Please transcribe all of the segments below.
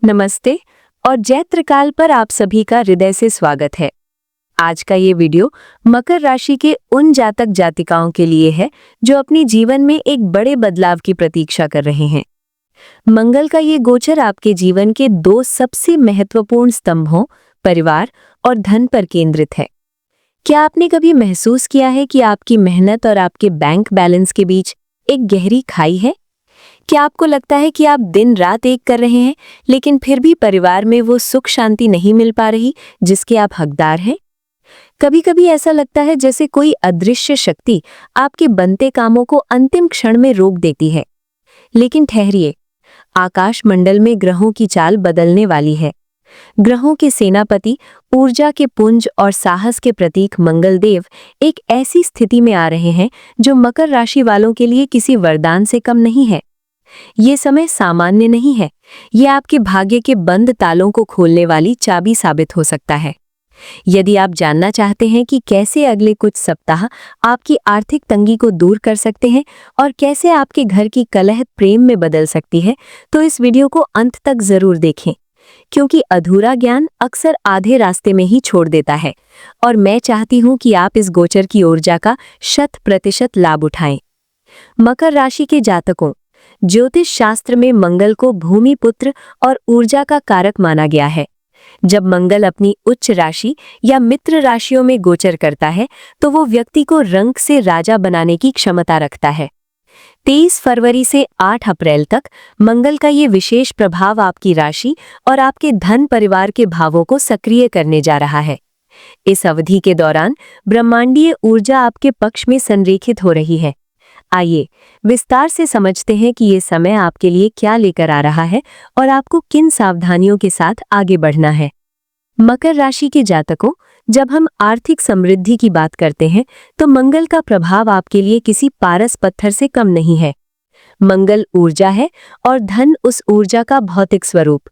नमस्ते और जैत्र काल पर आप सभी का हृदय से स्वागत है। आज का ये वीडियो मकर राशि के उन जातक जातिकाओं के लिए है जो अपने जीवन में एक बड़े बदलाव की प्रतीक्षा कर रहे हैं। मंगल का ये गोचर आपके जीवन के दो सबसे महत्वपूर्ण स्तंभों, परिवार और धन पर केंद्रित है। क्या आपने कभी महसूस किया है कि आपकी मेहनत और आपके बैंक बैलेंस के बीच एक गहरी खाई है? क्या आपको लगता है कि आप दिन रात एक कर रहे हैं, लेकिन फिर भी परिवार में वो सुख शांति नहीं मिल पा रही जिसके आप हकदार हैं? कभी कभी ऐसा लगता है जैसे कोई अदृश्य शक्ति आपके बनते कामों को अंतिम क्षण में रोक देती है। लेकिन ठहरिए, आकाश मंडल में ग्रहों की चाल बदलने वाली है। ग्रहों के सेनापति, ऊर्जा के पुंज और साहस के प्रतीक मंगल देव एक ऐसी स्थिति में आ रहे हैं जो मकर राशि वालों के लिए किसी वरदान से कम नहीं है। ये समय सामान्य नहीं है, ये आपके भाग्य के बंद तालों को खोलने वाली चाबी साबित हो सकता है। यदि आप जानना चाहते हैं कि कैसे अगले कुछ सप्ताह आपकी आर्थिक तंगी को दूर कर सकते हैं और कैसे आपके घर की कलह प्रेम में बदल सकती है, तो इस वीडियो को अंत तक जरूर देखें, क्योंकि अधूरा ज्ञान अक्सर आधे रास्ते में ही छोड़ देता है और मैं चाहती हूं कि आप इस गोचर की ऊर्जा का 100% लाभ उठाएं। मकर राशि के जातकों, ज्योतिष शास्त्र में मंगल को भूमि पुत्र और ऊर्जा का कारक माना गया है। जब मंगल अपनी उच्च राशि या मित्र राशियों में गोचर करता है तो वो व्यक्ति को रंक से राजा बनाने की क्षमता रखता है। 23 फरवरी से 8 अप्रैल तक मंगल का ये विशेष प्रभाव आपकी राशि और आपके धन परिवार के भावों को सक्रिय करने जा रहा है। इस अवधि के दौरान ब्रह्मांडीय ऊर्जा आपके पक्ष में संरेखित हो रही है। आइए विस्तार से समझते हैं कि ये समय आपके लिए क्या लेकर आ रहा है और आपको किन सावधानियों के साथ आगे बढ़ना है। मकर राशि के जातकों, जब हम आर्थिक समृद्धि की बात करते हैं तो मंगल का प्रभाव आपके लिए किसी पारस पत्थर से कम नहीं है। मंगल ऊर्जा है और धन उस ऊर्जा का भौतिक स्वरूप।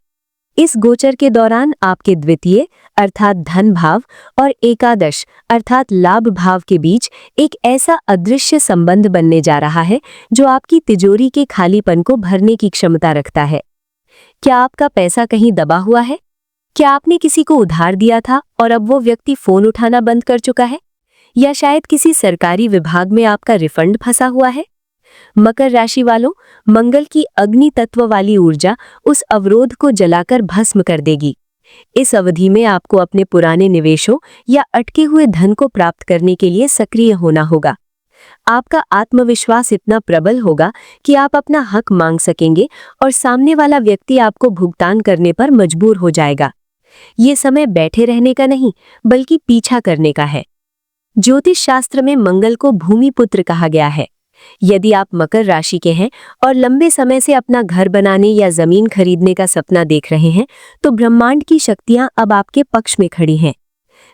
इस गोचर के दौरान आपके द्वितीय अर्थात धन भाव और एकादश अर्थात लाभ भाव के बीच एक ऐसा अदृश्य संबंध बनने जा रहा है जो आपकी तिजोरी के खालीपन को भरने की क्षमता रखता है। क्या आपका पैसा कहीं दबा हुआ है? क्या आपने किसी को उधार दिया था और अब वो व्यक्ति फोन उठाना बंद कर चुका है? या शायद किसी सरकारी विभाग में आपका रिफंड फंसा हुआ है? मकर राशि वालों, मंगल की अग्नि तत्व वाली ऊर्जा उस अवरोध को जलाकर भस्म कर देगी। इस अवधि में आपको अपने पुराने निवेशों या अटके हुए धन को प्राप्त करने के लिए सक्रिय होना होगा। आपका आत्मविश्वास इतना प्रबल होगा कि आप अपना हक मांग सकेंगे और सामने वाला व्यक्ति आपको भुगतान करने पर मजबूर हो जाएगा। ये समय बैठे रहने का नहीं, बल्कि पीछा करने का है। ज्योतिष शास्त्र में मंगल को भूमि पुत्र कहा गया है। यदि आप मकर राशि के हैं और लंबे समय से अपना घर बनाने या जमीन खरीदने का सपना देख रहे हैं, तो ब्रह्मांड की शक्तियां अब आपके पक्ष में खड़ी हैं।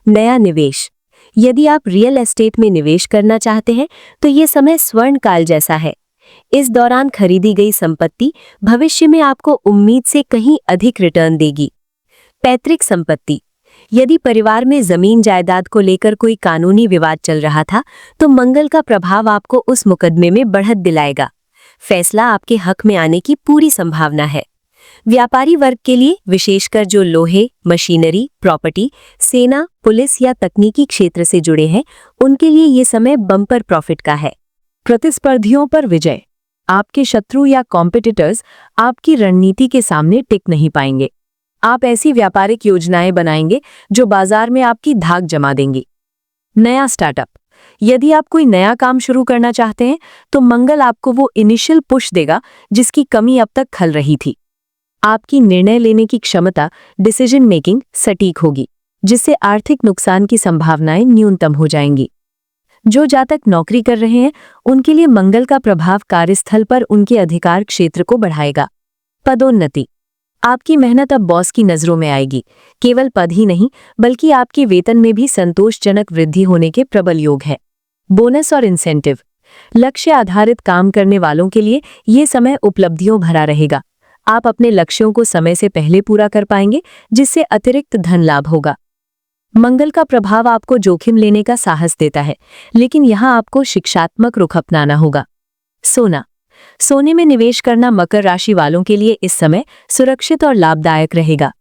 नया निवेश, यदि आप रियल एस्टेट में निवेश करना चाहते हैं तो ये समय स्वर्ण काल जैसा है। इस दौरान खरीदी गई संपत्ति भविष्य में आपको उम्मीद से कहीं अधिक रिटर्न देगी। पैतृक संपत्ति, यदि परिवार में जमीन जायदाद को लेकर कोई कानूनी विवाद चल रहा था तो मंगल का प्रभाव आपको उस मुकदमे में बढ़त दिलाएगा। फैसला आपके हक में आने की पूरी संभावना है। व्यापारी वर्ग के लिए, विशेषकर जो लोहे, मशीनरी, प्रॉपर्टी, सेना, पुलिस या तकनीकी क्षेत्र से जुड़े हैं, उनके लिए ये समय बम्पर प्रॉफिट का है। प्रतिस्पर्धियों पर विजय, आपके शत्रु या कॉम्पिटिटर्स आपकी रणनीति के सामने टिक नहीं पाएंगे। आप ऐसी व्यापारिक योजनाएं बनाएंगे जो बाजार में आपकी धाक जमा देंगी। नया स्टार्टअप, यदि आप कोई नया काम शुरू करना चाहते हैं तो मंगल आपको वो इनिशियल पुश देगा जिसकी कमी अब तक खल रही थी। आपकी निर्णय लेने की क्षमता, डिसीजन मेकिंग सटीक होगी, जिससे आर्थिक नुकसान की संभावनाएं न्यूनतम हो जाएंगी। जो जातक नौकरी कर रहे हैं उनके लिए मंगल का प्रभाव कार्यस्थल पर उनके अधिकार क्षेत्र को बढ़ाएगा। पदोन्नति, आपकी मेहनत अब बॉस की नजरों में आएगी। केवल पद ही नहीं, बल्कि आपके वेतन में भी संतोषजनक वृद्धि होने के प्रबल योग है। बोनस और इंसेंटिव, लक्ष्य आधारित काम करने वालों के लिए ये समय उपलब्धियों भरा रहेगा। आप अपने लक्ष्यों को समय से पहले पूरा कर पाएंगे, जिससे अतिरिक्त धन लाभ होगा। मंगल का प्रभाव आपको जोखिम लेने का साहस देता है, लेकिन यहाँ आपको शिक्षात्मक रुख अपनाना होगा। सोना, सोने में निवेश करना मकर राशि वालों के लिए इस समय सुरक्षित और लाभदायक रहेगा।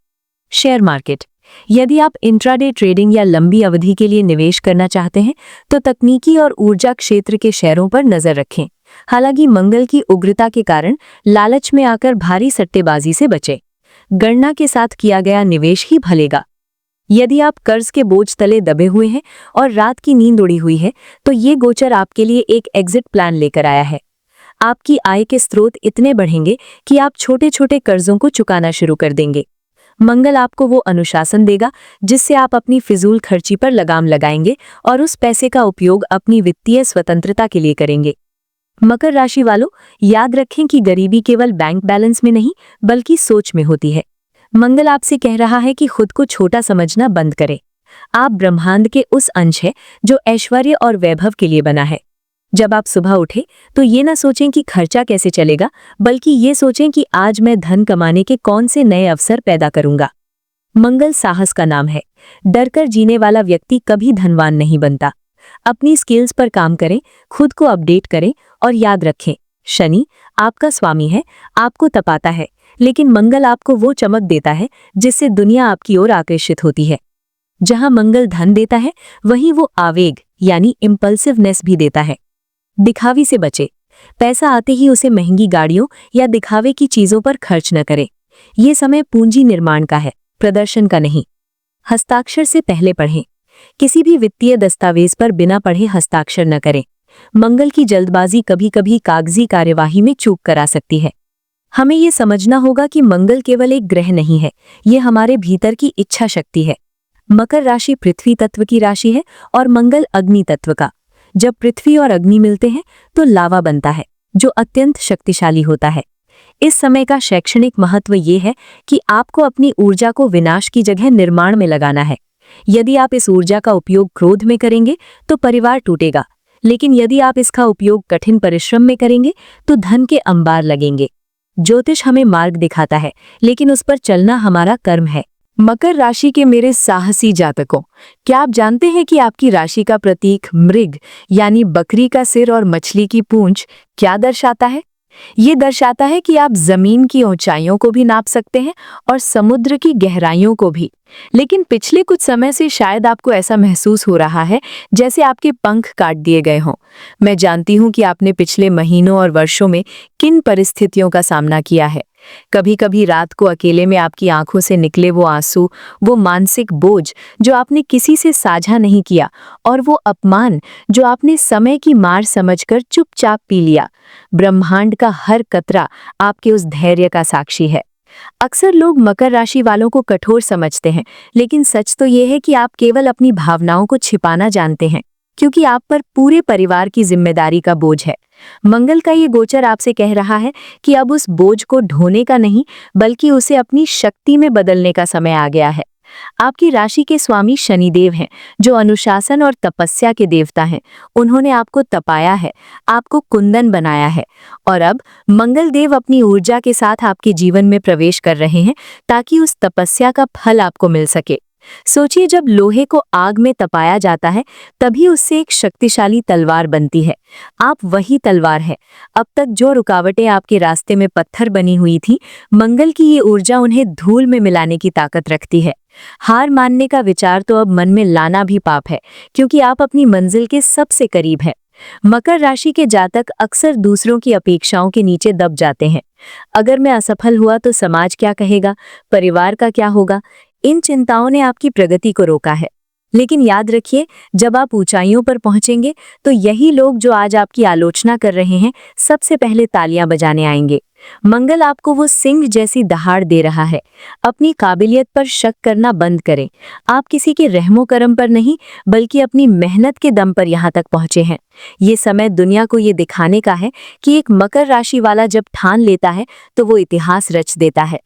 Share market. यदि आप इंट्राडे ट्रेडिंग या लंबी अवधि के लिए निवेश करना चाहते हैं तो तकनीकी और ऊर्जा क्षेत्र के शेयरों पर नजर रखें। हालांकि मंगल की उग्रता के कारण लालच में आकर भारी सट्टेबाजी से बचें। गणना के साथ किया गया निवेश ही भलेगा। यदि आप कर्ज के बोझ तले दबे हुए हैं और रात की नींद उड़ी हुई है तो ये गोचर आपके लिए एक एग्जिट प्लान लेकर आया है। आपकी आय के स्रोत इतने बढ़ेंगे कि आप छोटे छोटे कर्जों को चुकाना शुरू कर देंगे। मंगल आपको वो अनुशासन देगा जिससे आप अपनी फिजूल खर्ची पर लगाम लगाएंगे और उस पैसे का उपयोग अपनी वित्तीय स्वतंत्रता के लिए करेंगे। मकर राशि वालों, याद रखें कि गरीबी केवल बैंक बैलेंस में नहीं बल्कि सोच में होती है। मंगल आपसे कह रहा है कि खुद को छोटा समझना बंद करें। आप ब्रह्मांड के उस अंश हैं जो ऐश्वर्य और वैभव के लिए बना है। जब आप सुबह उठे तो ये ना सोचें कि खर्चा कैसे चलेगा, बल्कि ये सोचें कि आज मैं धन कमाने के कौन से नए अवसर पैदा करूंगा। मंगल साहस का नाम है। डरकर जीने वाला व्यक्ति कभी धनवान नहीं बनता। अपनी स्किल्स पर काम करें, खुद को अपडेट करें और याद रखें, शनि आपका स्वामी है, आपको तपाता है, लेकिन मंगल आपको वो चमक देता है जिससे दुनिया आपकी ओर आकर्षित होती है। जहां मंगल धन देता है वहीं वो आवेग यानी इम्पल्सिवनेस भी देता है। दिखावी से बचे। पैसा आते ही उसे महंगी गाड़ियों या दिखावे की चीजों पर खर्च न करें। ये समय पूंजी निर्माण का है, प्रदर्शन का नहीं। हस्ताक्षर से पहले पढ़ें। किसी भी वित्तीय दस्तावेज पर बिना पढ़े हस्ताक्षर न करें। मंगल की जल्दबाजी कभी कभी कागजी कार्यवाही में चूक करा सकती है। हमें ये समझना होगा कि मंगल केवल एक ग्रह नहीं है, ये हमारे भीतर की इच्छा शक्ति है। मकर राशि पृथ्वी तत्व की राशि है और मंगल अग्नि तत्व का। जब पृथ्वी और अग्नि मिलते हैं तो लावा बनता है, जो अत्यंत शक्तिशाली होता है। इस समय का शैक्षणिक महत्व ये है कि आपको अपनी ऊर्जा को विनाश की जगह निर्माण में लगाना है। यदि आप इस ऊर्जा का उपयोग क्रोध में करेंगे तो परिवार टूटेगा, लेकिन यदि आप इसका उपयोग कठिन परिश्रम में करेंगे तो धन के अंबार लगेंगे। ज्योतिष हमें मार्ग दिखाता है, लेकिन उस पर चलना हमारा कर्म है। मकर राशि के मेरे साहसी जातकों, क्या आप जानते हैं कि आपकी राशि का प्रतीक मृग यानी बकरी का सिर और मछली की पूंछ क्या दर्शाता है? ये दर्शाता है कि आप जमीन की ऊंचाइयों को भी नाप सकते हैं और समुद्र की गहराइयों को भी। लेकिन पिछले कुछ समय से शायद आपको ऐसा महसूस हो रहा है जैसे आपके पंख काट दिए गए हों। मैं जानती हूं कि आपने पिछले महीनों और वर्षों में किन परिस्थितियों का सामना किया है। कभी कभी रात को अकेले में आपकी आंखों से निकले वो आंसू, वो मानसिक बोझ जो आपने किसी से साझा नहीं किया, और वो अपमान जो आपने समय की मार समझकर चुपचाप पी लिया। ब्रह्मांड का हर कतरा आपके उस धैर्य का साक्षी है। अक्सर लोग मकर राशि वालों को कठोर समझते हैं, लेकिन सच तो ये है कि आप केवल अपनी भावनाओं को छिपाना जानते हैं, क्योंकि आप पर पूरे परिवार की जिम्मेदारी का बोझ है। मंगल का ये गोचर आपसे कह रहा है कि अब उस बोझ को ढोने का नहीं, बल्कि उसे अपनी शक्ति में बदलने का समय आ गया है। आपकी राशि के स्वामी शनिदेव हैं, जो अनुशासन और तपस्या के देवता हैं। उन्होंने आपको तपाया है, आपको कुंदन बनाया है, और अब मंगल देव अपनी ऊर्जा के साथ आपके जीवन में प्रवेश कर रहे हैं ताकि उस तपस्या का फल आपको मिल सके। सोचिए, जब लोहे को आग में तपाया जाता है तभी उससे एक शक्तिशाली तलवार बनती है। आप वही तलवार है। अब तक जो रुकावटें आपके रास्ते में पत्थर बनी हुई थी, मंगल की ये ऊर्जा उन्हें धूल में मिलाने की ताकत रखती है। हार मानने का विचार तो अब मन में लाना भी पाप है, क्योंकि आप अपनी मंजिल के सबसे करीब हैं। मकर राशि के जातक अक्सर दूसरों की अपेक्षाओं के नीचे दब जाते हैं। अगर मैं असफल हुआ तो समाज क्या कहेगा, परिवार का क्या होगा? इन चिंताओं ने आपकी प्रगति को रोका है। लेकिन याद रखिए, जब आप ऊंचाइयों पर पहुंचेंगे तो यही लोग जो आज आपकी आलोचना कर रहे हैं सबसे पहले तालियां बजाने आएंगे। मंगल आपको वो सिंह जैसी दहाड़ दे रहा है। अपनी काबिलियत पर शक करना बंद करें। आप किसी के रहमो करम पर नहीं, बल्कि अपनी मेहनत के दम पर यहाँ तक पहुंचे हैं। ये समय दुनिया को ये दिखाने का है कि एक मकर राशि वाला जब ठान लेता है तो वो इतिहास रच देता है।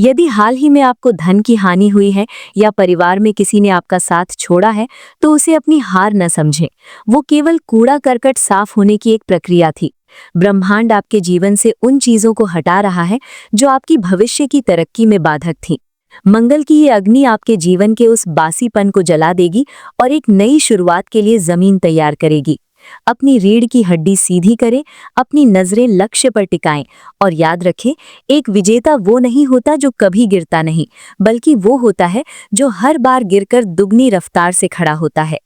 यदि हाल ही में आपको धन की हानि हुई है या परिवार में किसी ने आपका साथ छोड़ा है, तो उसे अपनी हार न समझें। वो केवल कूड़ा करकट साफ होने की एक प्रक्रिया थी। ब्रह्मांड आपके जीवन से उन चीजों को हटा रहा है जो आपकी भविष्य की तरक्की में बाधक थीं। मंगल की ये अग्नि आपके जीवन के उस बासीपन को जला देगी और एक नई शुरुआत के लिए जमीन तैयार करेगी। अपनी रीढ़ की हड्डी सीधी करें, अपनी नजरें लक्ष्य पर टिकाएं और याद रखें, एक विजेता वो नहीं होता जो कभी गिरता नहीं, बल्कि वो होता है जो हर बार गिरकर दुगनी रफ्तार से खड़ा होता है।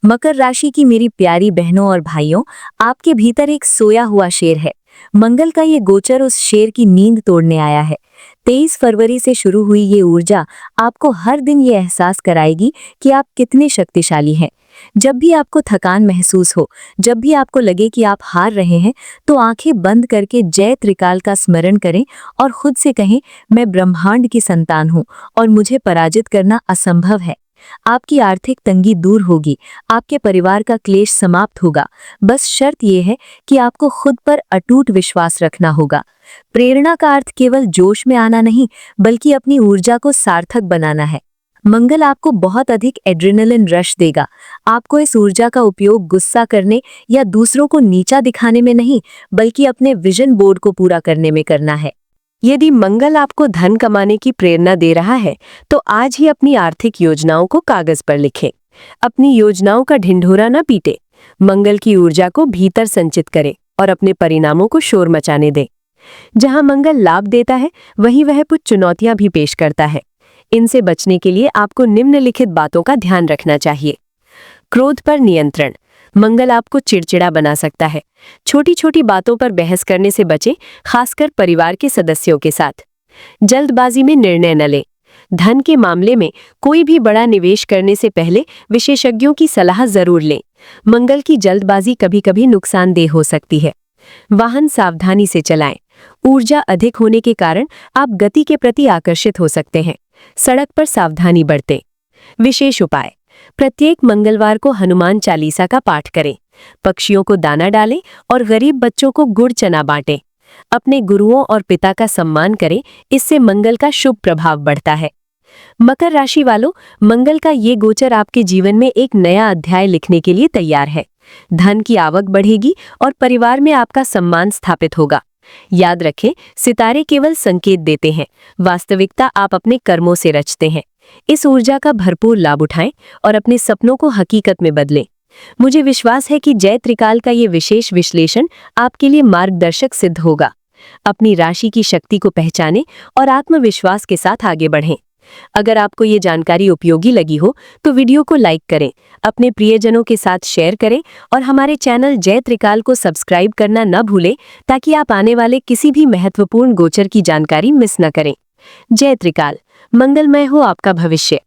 मकर राशि की मेरी प्यारी बहनों और भाइयों, आपके भीतर एक सोया हुआ शेर है। मंगल का ये गोचर उस शेर की नींद तोड़ने आया है। 23 फरवरी से शुरू हुई ये ऊर्जा आपको हर दिन ये एहसास कराएगी कि आप कितने शक्तिशाली हैं। जब भी आपको थकान महसूस हो, जब भी आपको लगे कि आप हार रहे हैं, तो आंखें बंद करके जय त्रिकाल का स्मरण करें और खुद से कहें, मैं ब्रह्मांड की संतान हूं और मुझे पराजित करना असंभव है। आपकी आर्थिक तंगी दूर होगी, आपके परिवार का क्लेश समाप्त होगा। बस शर्त यह है कि आपको खुद पर अटूट विश्वास रखना होगा। प्रेरणा का अर्थ केवल जोश में आना नहीं, बल्कि अपनी ऊर्जा को सार्थक बनाना है। मंगल आपको बहुत अधिक एड्रेनलिन रश देगा। आपको इस ऊर्जा का उपयोग गुस्सा करने या दूसरों को नीचा दिखाने में नहीं, बल्कि अपने विजन बोर्ड को पूरा करने में करना है। यदि मंगल आपको धन कमाने की प्रेरणा दे रहा है, तो आज ही अपनी आर्थिक योजनाओं को कागज पर लिखें। अपनी योजनाओं का ढिंढोरा न पीटे। मंगल की ऊर्जा को भीतर संचित करें और अपने परिणामों को शोर मचाने दें। जहां मंगल लाभ देता है, वहीं वह कुछ चुनौतियां भी पेश करता है। इनसे बचने के लिए आपको निम्नलिखित बातों का ध्यान रखना चाहिए। क्रोध पर नियंत्रण। मंगल आपको चिड़चिड़ा बना सकता है। छोटी छोटी बातों पर बहस करने से बचें, खासकर परिवार के सदस्यों के साथ। जल्दबाजी में निर्णय न लें। धन के मामले में कोई भी बड़ा निवेश करने से पहले विशेषज्ञों की सलाह जरूर लें। मंगल की जल्दबाजी कभी कभी नुकसानदेह हो सकती है। वाहन सावधानी से चलाएं। ऊर्जा अधिक होने के कारण आप गति के प्रति आकर्षित हो सकते हैं। सड़क पर सावधानी बरतें। विशेष उपाय। प्रत्येक मंगलवार को हनुमान चालीसा का पाठ करें। पक्षियों को दाना डालें और गरीब बच्चों को गुड़ चना बांटें। अपने गुरुओं और पिता का सम्मान करें, इससे मंगल का शुभ प्रभाव बढ़ता है। मकर राशि वालों, मंगल का ये गोचर आपके जीवन में एक नया अध्याय लिखने के लिए तैयार है। धन की आवक बढ़ेगी और परिवार में आपका सम्मान स्थापित होगा। याद रखें, सितारे केवल संकेत देते हैं, वास्तविकता आप अपने कर्मों से रचते हैं। इस ऊर्जा का भरपूर लाभ उठाएं और अपने सपनों को हकीकत में बदलें। मुझे विश्वास है कि जय त्रिकाल का ये विशेष विश्लेषण आपके लिए मार्गदर्शक सिद्ध होगा। अपनी राशि की शक्ति को पहचानें और आत्मविश्वास के साथ आगे बढ़ें। अगर आपको ये जानकारी उपयोगी लगी हो तो वीडियो को लाइक करें, अपने प्रियजनों के साथ शेयर करें और हमारे चैनल जय त्रिकाल को सब्सक्राइब करना न भूलें, ताकि आप आने वाले किसी भी महत्वपूर्ण गोचर की जानकारी मिस न करें। जय त्रिकाल, मंगलमय हो आपका भविष्य।